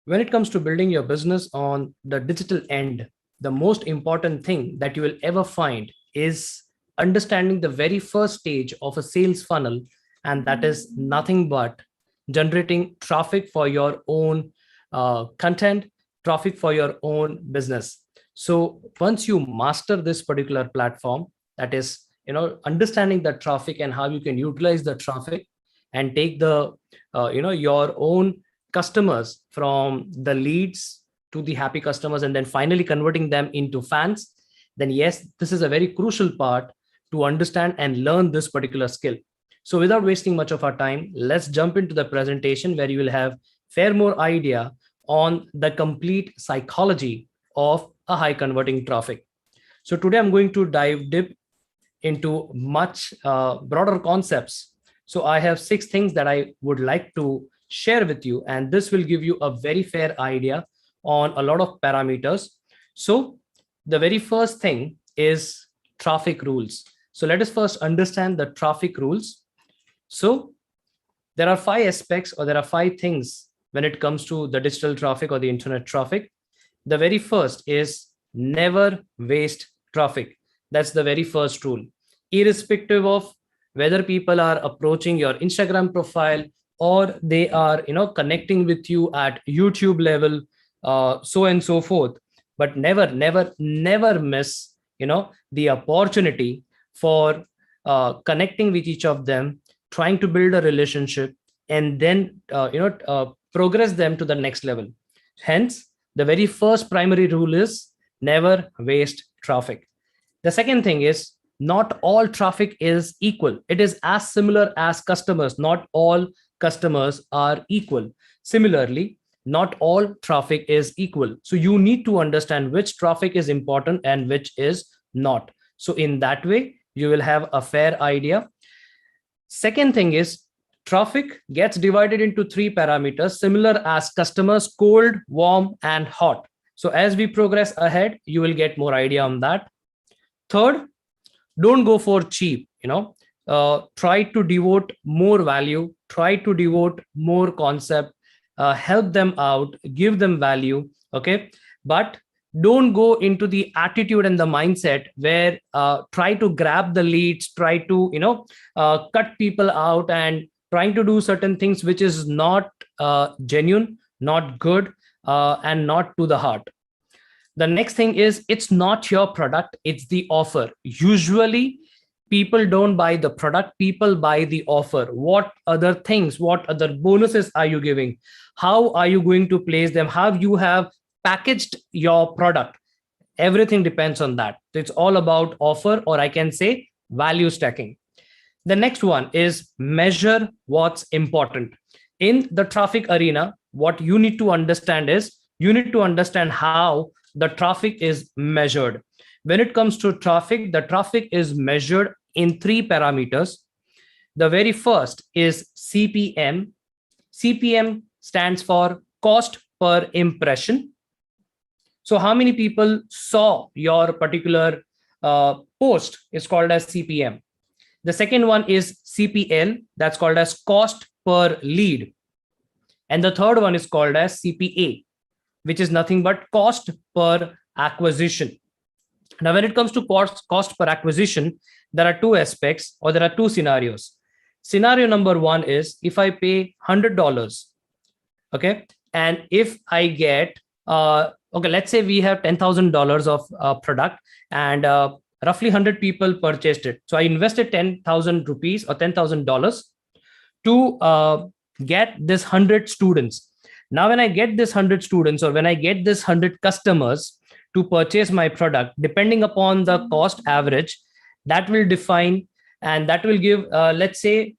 When it comes to building your business on the digital end, the most important thing that you will ever find is understanding the very first stage of a sales funnel, and that is nothing but generating traffic for your own content, traffic for your own business. So once you master this particular platform, that is, understanding the traffic and how you can utilize the traffic and take the, your own customers from the leads to the happy customers and then finally converting them into fans, then yes, this is a very crucial part to understand and learn this particular skill. So without wasting much of our time, let's jump into the presentation where you will have fair more idea on the complete psychology of a high converting traffic. So today I'm going to dive deep into much broader concepts. So I have 6 things that I would like to share with you, and this will give you a very fair idea on a lot of parameters. So the very first thing is traffic rules. So let us first understand the traffic rules. So there are 5 aspects, or there are 5 things when it comes to the digital traffic or the internet traffic. The very first is never waste traffic. That's the very first rule. Irrespective of whether people are approaching your Instagram profile or they are connecting with you at YouTube level, so and so forth, but never miss the opportunity for connecting with each of them, trying to build a relationship, and then progress them to the next level. Hence, the very first primary rule is never waste traffic. The second thing is not all traffic is equal. It is as similar as customers. Not all customers are equal. Similarly, not all traffic is equal. So you need to understand which traffic is important and which is not. So in that way, you will have a fair idea. Second thing is traffic gets divided into 3 parameters, similar as customers: cold, warm, and hot. So as we progress ahead, you will get more idea on that. Third, don't go for cheap. Try to devote more value, try to devote more concept, help them out, give them value. Okay, but don't go into the attitude and the mindset where try to grab the leads, try to cut people out, and trying to do certain things which is not genuine, not good, and not to the heart. The next thing is it's not your product, it's the offer. Usually people don't buy the product, people buy the offer. What other things, what other bonuses are you giving? How are you going to place them? How you have packaged your product? Everything depends on that. It's all about offer, or I can say value stacking. The next one is measure what's important. In the traffic arena, what you need to understand is you need to understand how the traffic is measured. When it comes to traffic, the traffic is measured in 3 parameters. The very first is CPM. CPM stands for cost per impression. So how many people saw your particular post is called as CPM. The second one is CPL, that's called as cost per lead. And the third one is called as CPA, which is nothing but cost per acquisition. Now, when it comes to cost per acquisition, there are 2 aspects, or there are 2 scenarios. Scenario number 1 is if I pay $100, okay, and if I get, okay, let's say we have $10,000 of product, and roughly 100 people purchased it. So I invested 10,000 rupees or $10,000 to get this 100 students. Now, when I get this 100 students, or when I get this 100 customers to purchase my product, depending upon the cost average, that will define, and that will give, let's say,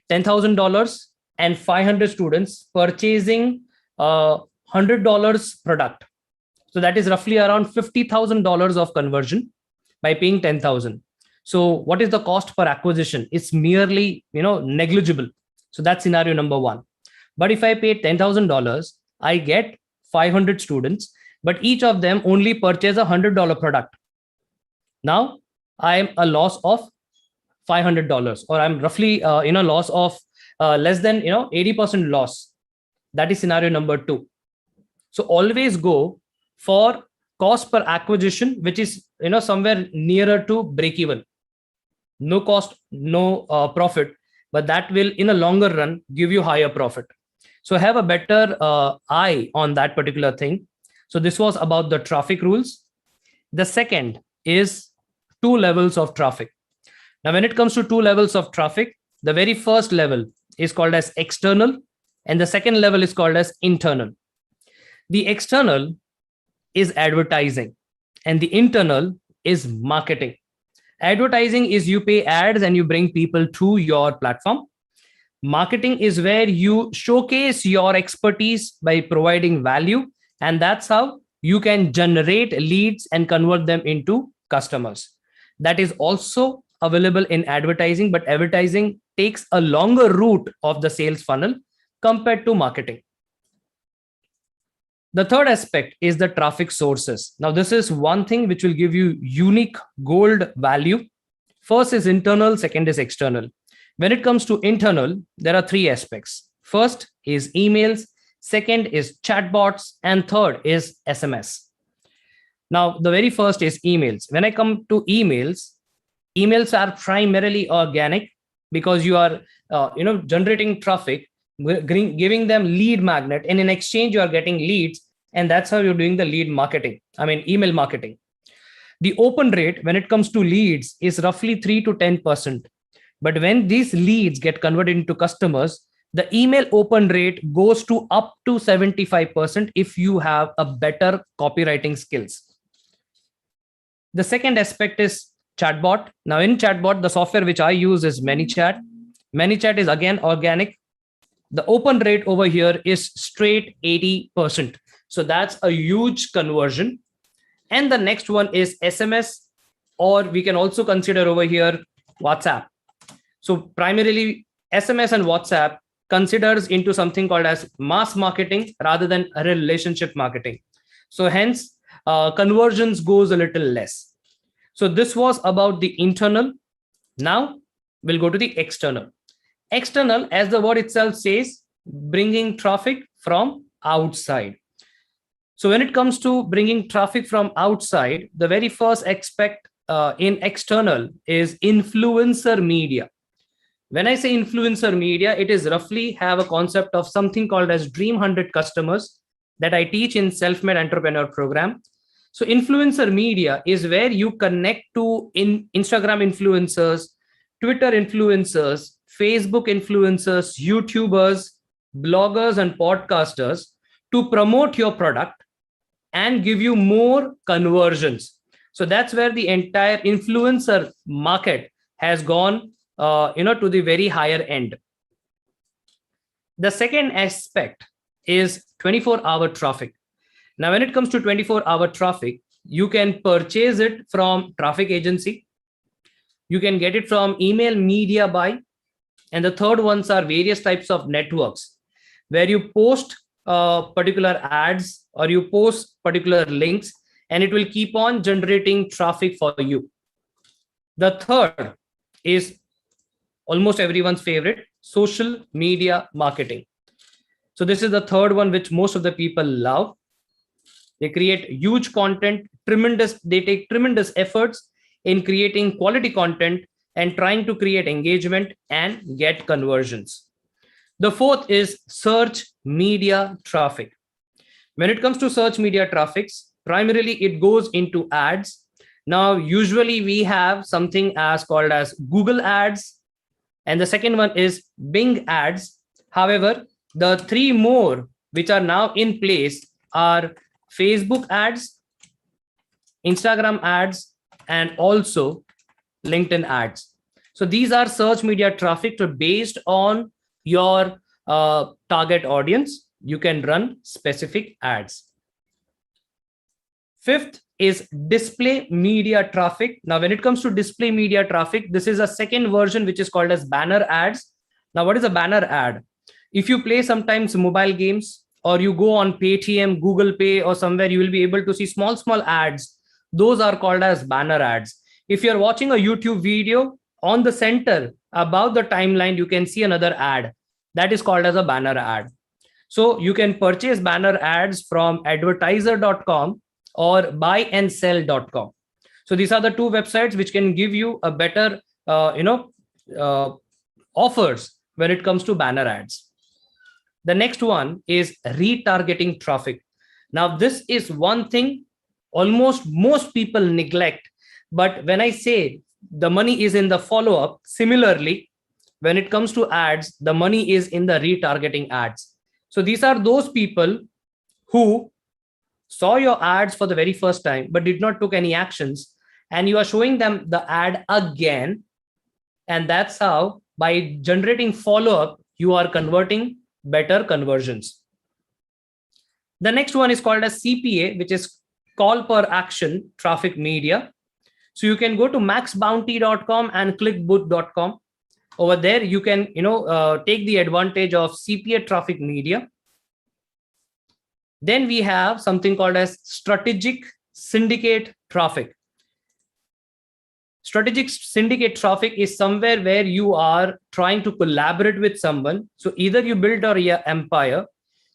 $10,000 and 500 students purchasing $100 product. So that is roughly around $50,000 of conversion by paying 10,000. So what is the cost per acquisition? It's merely, negligible. So that's scenario number 1. But if I pay $10,000, I get 500 students, but each of them only purchase a $100 product. Now I am a loss of $500, or I'm roughly loss of less than 80% loss. That is scenario number 2. So always go for cost per acquisition, which is somewhere nearer to break even. No cost, no profit, but that will in a longer run give you higher profit. So have a better eye on that particular thing. So this was about the traffic rules. The second is two levels of traffic. Now, when it comes to two levels of traffic, the very first level is called as external, and the second level is called as internal. The external is advertising, and the internal is marketing. Advertising is you pay ads and you bring people to your platform. Marketing is where you showcase your expertise by providing value, and that's how you can generate leads and convert them into customers. That is also available in advertising, but advertising takes a longer route of the sales funnel compared to marketing. The third aspect is the traffic sources. Now, this is one thing which will give you unique gold value. First is internal, second is external. When it comes to internal, there are three aspects. First is emails, second is chatbots, and third is SMS. Now, the very first is emails. When I come to emails, emails are primarily organic because you are generating traffic, giving them lead magnet, and in exchange you are getting leads, and that's how you're doing the lead marketing. Email marketing. The open rate when it comes to leads is roughly 3 to 10%. But when these leads get converted into customers, the email open rate goes to up to 75% if you have a better copywriting skills. The second aspect is chatbot. Now in chatbot, the software which I use is ManyChat. ManyChat is again organic. The open rate over here is straight 80%. So that's a huge conversion. And the next one is SMS, or we can also consider over here WhatsApp. So primarily SMS and WhatsApp considers into something called as mass marketing rather than relationship marketing. So hence conversions goes a little less. So this was about the internal. Now we'll go to the external. External, as the word itself says, bringing traffic from outside. So when it comes to bringing traffic from outside, the very first aspect in external is influencer media. When I say influencer media, it is roughly have a concept of something called as Dream 100 customers that I teach in Self-Made Entrepreneur program. So influencer media is where you connect to Instagram influencers, Twitter influencers, Facebook influencers, YouTubers, bloggers, and podcasters to promote your product and give you more conversions. So that's where the entire influencer market has gone to the very higher end. The second aspect is 24-hour traffic. Now, when it comes to 24-hour traffic, you can purchase it from traffic agency. You can get it from email media buy. And the third ones are various types of networks where you post particular ads or you post particular links, and it will keep on generating traffic for you. The third is almost everyone's favorite, social media marketing. So this is the third one which most of the people love. They create huge content, they take tremendous efforts in creating quality content and trying to create engagement and get conversions. The fourth is search media traffic. When it comes to search media traffics, primarily it goes into ads. Now, usually we have something as called as Google ads, and the second one is Bing ads. However, the three more which are now in place are Facebook ads, Instagram ads, and also LinkedIn ads. So these are search media traffic based on your target audience. You can run specific ads. Fifth is display media traffic. Now, when it comes to display media traffic, this is a second version which is called as banner ads. Now, what is a banner ad? If you play sometimes mobile games or you go on Paytm, Google Pay, or somewhere, you will be able to see small ads. Those are called as banner ads. If you're watching a YouTube video, on the center above the timeline, you can see another ad that is called as a banner ad. So you can purchase banner ads from advertiser.com or buyandsell.com. So these are the two websites which can give you a better, uh, offers when it comes to banner ads. The next one is retargeting traffic. Now, this is one thing almost most people neglect. But when I say the money is in the follow-up, similarly, when it comes to ads, the money is in the retargeting ads. So these are those people who saw your ads for the very first time, but did not took any actions. And you are showing them the ad again. And that's how, by generating follow-up, you are converting better conversions. The next one is called as CPA, which is call per action traffic media. So you can go to maxbounty.com and clickboot.com. Over there, you can take the advantage of CPA traffic media. Then we have something called as strategic syndicate traffic. Strategic syndicate traffic is somewhere where you are trying to collaborate with someone. So either you build your empire.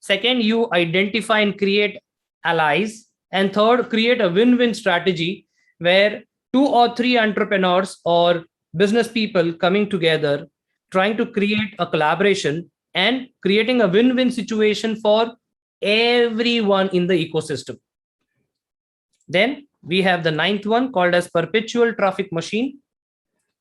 Second, you identify and create allies. And third, create a win-win strategy where 2 or 3 entrepreneurs or business people coming together, trying to create a collaboration and creating a win-win situation for everyone in the ecosystem. Then we have the ninth one called as Perpetual traffic machine,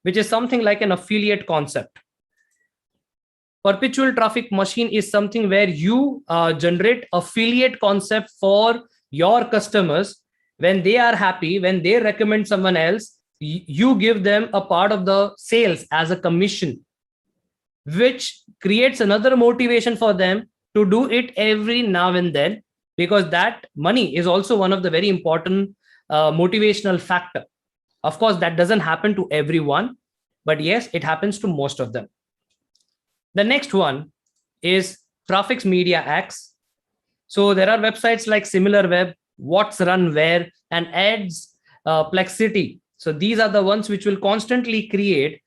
which is something like an affiliate concept. Perpetual traffic machine is something where you generate affiliate concept for your customers. When they are happy, when they recommend someone else, you give them a part of the sales as a commission, which creates another motivation for them to do it every now and then, because that money is also one of the very important motivational factor. Of course, that doesn't happen to everyone, but yes, it happens to most of them. The next one is Traffic's Media X. So there are websites like SimilarWeb, What's Run Where, and Ads Plexity. So these are the ones which will constantly create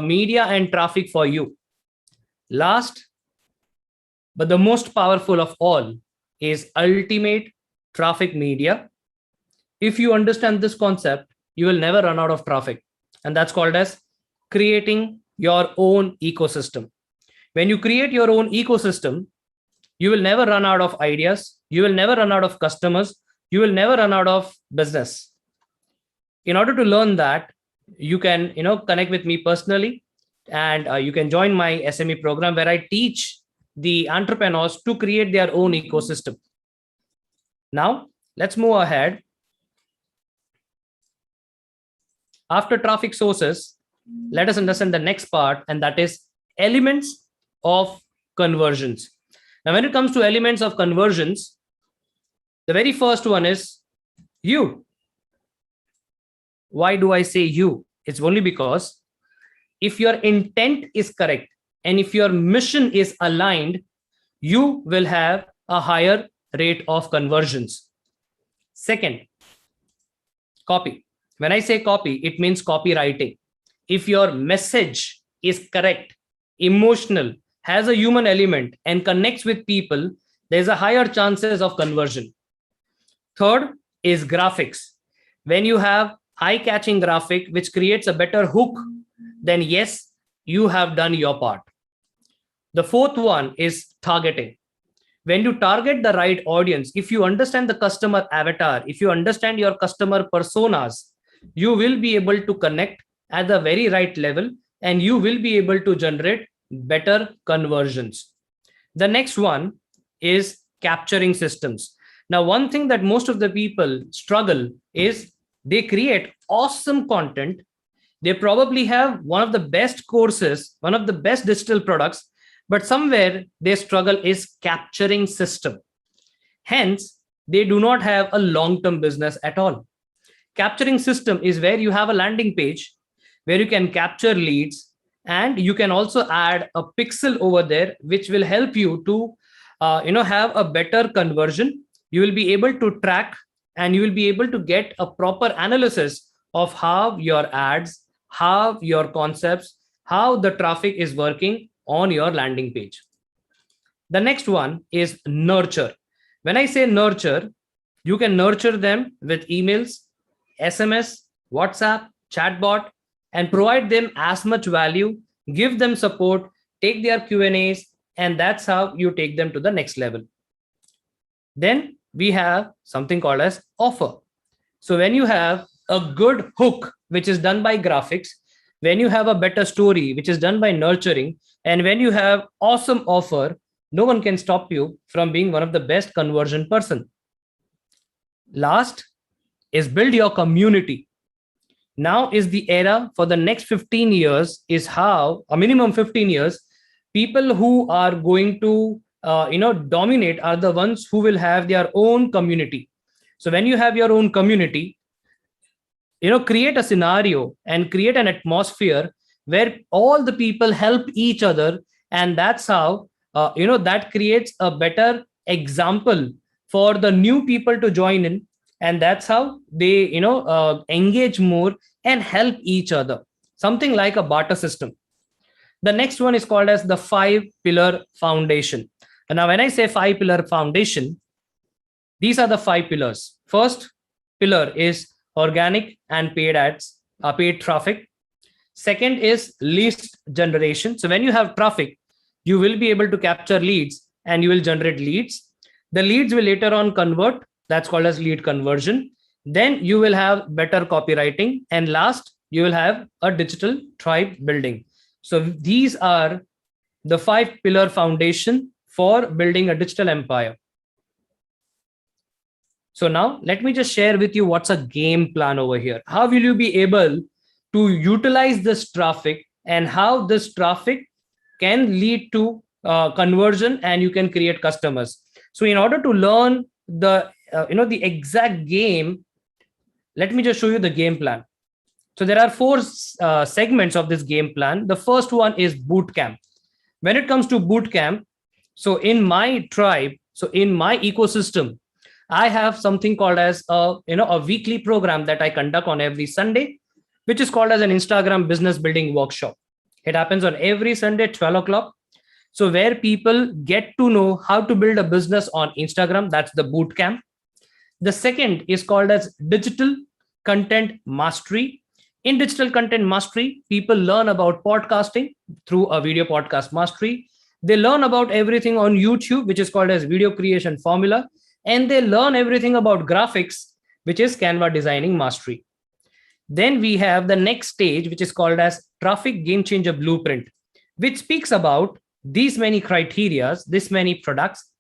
media and traffic for you. Last, but the most powerful of all, is Ultimate Traffic Media. If you understand this concept, you will never run out of traffic. And that's called as creating your own ecosystem. When you create your own ecosystem, you will never run out of ideas. You will never run out of customers. You will never run out of business. In order to learn that, you can connect with me personally, and you can join my SME program where I teach the entrepreneurs to create their own ecosystem. Now, let's move ahead. After traffic sources, let us understand the next part, and that is elements of conversions. Now, when it comes to elements of conversions, the very first one is you. Why do I say you? It's only because if your intent is correct and if your mission is aligned, you will have a higher rate of conversions. Second, copy. When I say copy, it means copywriting. If your message is correct, emotional, has a human element, and connects with people, there's a higher chances of conversion. Third is graphics. When you have eye-catching graphic, which creates a better hook, then yes, you have done your part. The fourth one is targeting. When you target the right audience, if you understand the customer avatar, if you understand your customer personas, you will be able to connect at the very right level, and you will be able to generate better conversions. The next one is capturing systems. Now, one thing that most of the people struggle is they create awesome content. They probably have one of the best courses, one of the best digital products, but somewhere their struggle is capturing system. Hence, they do not have a long-term business at all. Capturing system is where you have a landing page where you can capture leads, and you can also add a pixel over there, which will help you to have a better conversion. You will be able to track, and you will be able to get a proper analysis of how your ads, how your concepts, how the traffic is working on your landing page. The next one is nurture. When I say nurture, you can nurture them with emails, SMS, WhatsApp, chatbot, and provide them as much value, give them support, take their Q&As, and that's how you take them to the next level. Then we have something called as offer. So when you have a good hook, which is done by graphics, when you have a better story, which is done by nurturing, and when you have awesome offer, no one can stop you from being one of the best conversion person. Last is build your community. Now is the era for the next 15 years is how a minimum 15 years, people who are going to dominate are the ones who will have their own community. So when you have your own community, create a scenario and create an atmosphere where all the people help each other, and that's how that creates a better example for the new people to join in, and that's how they engage more and help each other, something like a barter system. The next one is called as the 5-pillar foundation. And now when I say 5-pillar foundation, these are the 5 pillars. First pillar is organic and paid ads, paid traffic. Second is leads generation. So when you have traffic, you will be able to capture leads and you will generate leads. The leads will later on convert. That's called as lead conversion. Then you will have better copywriting. And last, you will have a digital tribe building. So these are the 5-pillar foundation for building a digital empire. So now let me just share with you what's a game plan over here. How will you be able to utilize this traffic and how this traffic can lead to conversion and you can create customers. So in order to learn the exact game, let me just show you the game plan. So there are 4 segments of this game plan. The first one is boot camp. When it comes to boot camp, so in my tribe, so in my ecosystem, I have something called as a weekly program that I conduct on every Sunday, which is called as an Instagram business building workshop. It happens on every Sunday, 12 o'clock. So where people get to know how to build a business on Instagram, that's the boot camp. The second is called as digital content mastery. In digital content mastery, people learn about podcasting through a video podcast mastery. They learn about everything on YouTube, which is called as video creation formula. And they learn everything about graphics, which is Canva designing mastery. Then we have the next stage, which is called as traffic game changer blueprint, which speaks about these many criterias, this many products: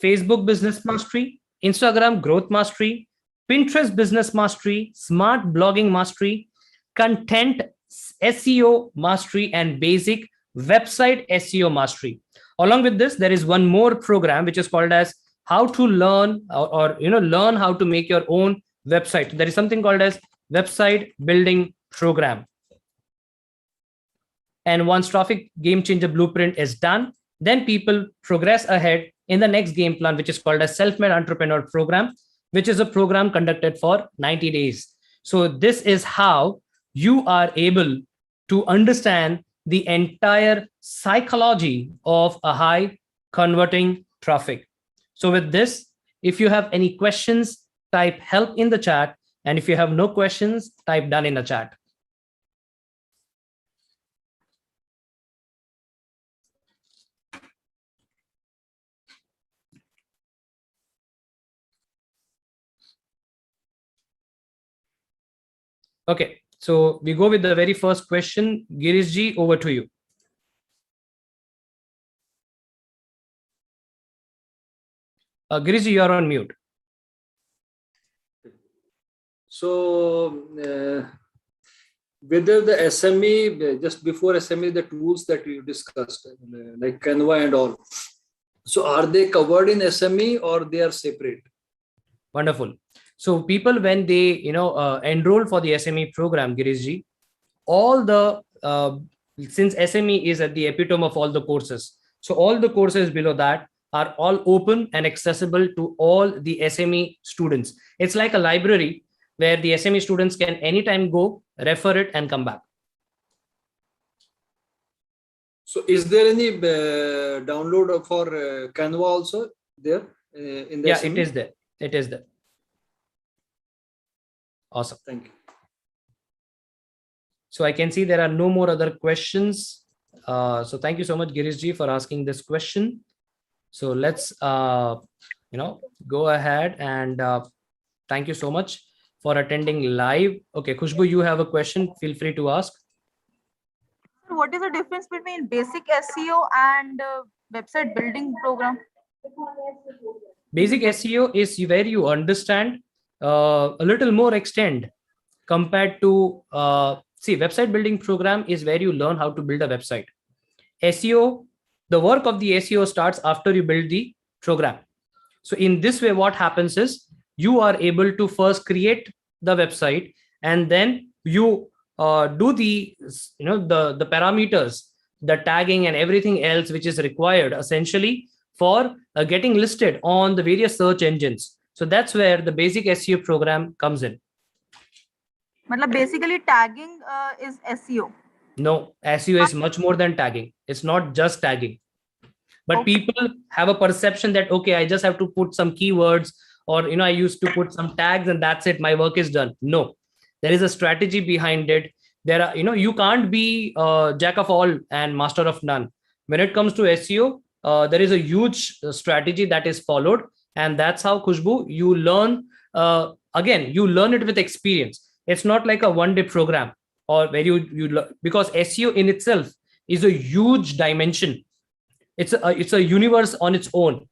Facebook business mastery, Instagram growth mastery, Pinterest business mastery, smart blogging mastery, content SEO mastery, and basic website SEO mastery. Along with this, there is one more program, which is called as how to learn learn how to make your own website. There is something called as website building program. And once traffic game changer blueprint is done, then people progress ahead in the next game plan, which is called as self-made entrepreneur program, which is a program conducted for 90 days. So this is how you are able to understand the entire psychology of a high converting traffic. So with this, if you have any questions, type help in the chat. And if you have no questions, type done in the chat. Okay, so we go with the very first question. Girishji, over to you. Girishji, you are on mute. So whether the SME, just before SME, the tools that we discussed, like Canva and all, so are they covered in SME or they are separate? Wonderful. So people, when they enroll for the SME program, Girishji, all the since SME is at the epitome of all the courses, so all the courses below that are all open and accessible to all the SME students. It's like a library where the SME students can anytime go, refer it, and come back. So is there any download for Canva also there in the Yeah, SME? it is there. It is there. Awesome. Thank you. So I can see there are no more other questions. So thank you so much, Girish ji, for asking this question. So let's go ahead and thank you so much for attending live. Okay, Khushbu, you have a question. Feel free to ask. What is the difference between basic SEO and website building program? Basic SEO is where you understand a little more extent compared to see, website building program is where you learn how to build a website. SEO, the work of the SEO starts after you build the program. So in this way, what happens is you are able to first create the website, and then you do the the parameters, the tagging and everything else which is required essentially for getting listed on the various search engines. So that's where the basic SEO program comes in. Basically tagging is SEO. No, SEO is much more than tagging. It's not just tagging. But Okay. people have a perception that, okay, I just have to put some keywords, or I used to put some tags and that's it, my work is done. No, there is a strategy behind it. There are, you can't be jack of all and master of none. When it comes to SEO, there is a huge strategy that is followed, and that's how, Khushbu, you learn. Again, you learn it with experience. It's not like a one-day program, or where you because SEO in itself is a huge dimension. It's a universe on its own,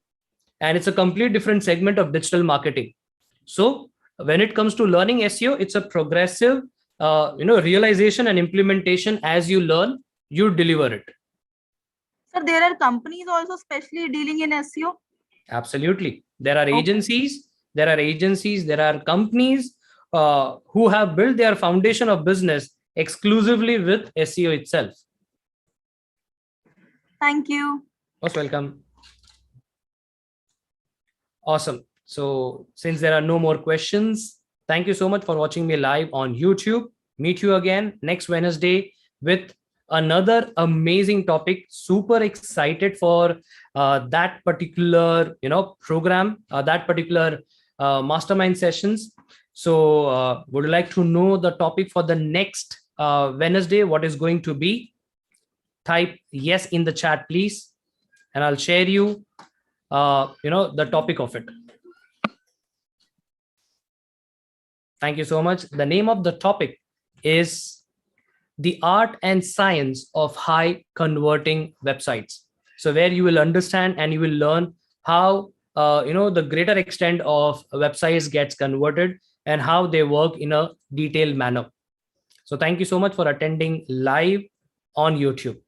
and it's a complete different segment of digital marketing. So when it comes to learning SEO, it's a progressive realization and implementation. As you learn, you deliver it. So there are companies also specially dealing in SEO? Absolutely. There are Okay. agencies, there are companies who have built their foundation of business exclusively with SEO itself. Thank you. Most welcome. Awesome. So since there are no more questions, thank you so much for watching me live on YouTube. Meet you again next Wednesday with another amazing topic. Super excited for that particular program, that particular mastermind sessions. So would you like to know the topic for the next Wednesday? What is going to be? Type yes in the chat, please, and I'll share you the topic of it. Thank you so much. The name of the topic is the art and science of high converting websites. So where you will understand and you will learn how the greater extent of websites gets converted and how they work in a detailed manner. So thank you so much for attending live on YouTube.